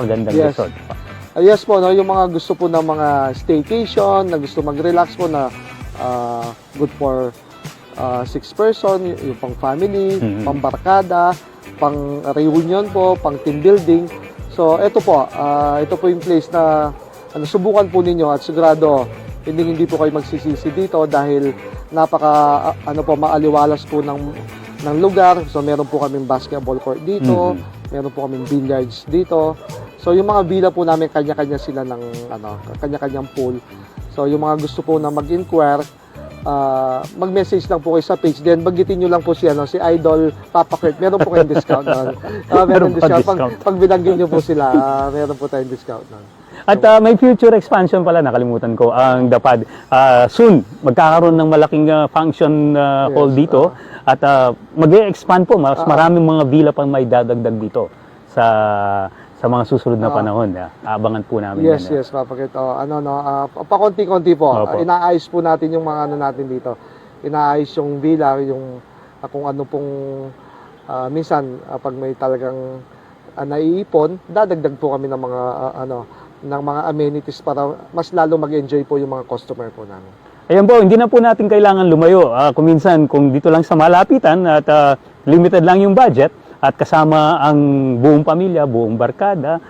Magandang Yes. resort. Yes po, no, yung mga gusto po ng mga staycation, na gusto mag-relax po na good for 6 person, yung pang family, pang barkada, pang reunion po, pang team building. So, ito po yung place na subukan po ninyo at sigurado hindi po kayo magsisisi dito dahil napaka maaliwalas po ng lugar. So, meron po kaming basketball court dito, meron po kaming billiards dito. So, yung mga villa po namin, kanya-kanya sila ng kanya-kanyang pool. So, yung mga gusto po na mag-inquire, mag-message lang po kayo sa page. Then, bagitin nyo lang po si Idol Papa Kurt. Meron po kayong discount nun. Meron discount. Pag binanggit nyo po sila, meron po tayong discount nun. At may future expansion pala, nakalimutan ko, ang DAPAD. Soon, magkakaroon ng malaking function hall dito. At mag-e-expand po, mas maraming mga villa pang may dadagdag dito sa mga susunod na panahon. Abangan po namin Yes, yan. yes, Papa Kurt. Pakonti-konti po. Opo. Inaayos po natin yung mga natin dito. Inaayos yung villa, yung kung ano pong minsan pag may talagang naiipon, dadagdag po kami ng mga ng mga amenities para mas lalo mag-enjoy po yung mga customer po namin. Ayan po, hindi na po natin kailangan lumayo. Kuminsan, kung dito lang sa malapitan at limited lang yung budget at kasama ang buong pamilya, buong barkada,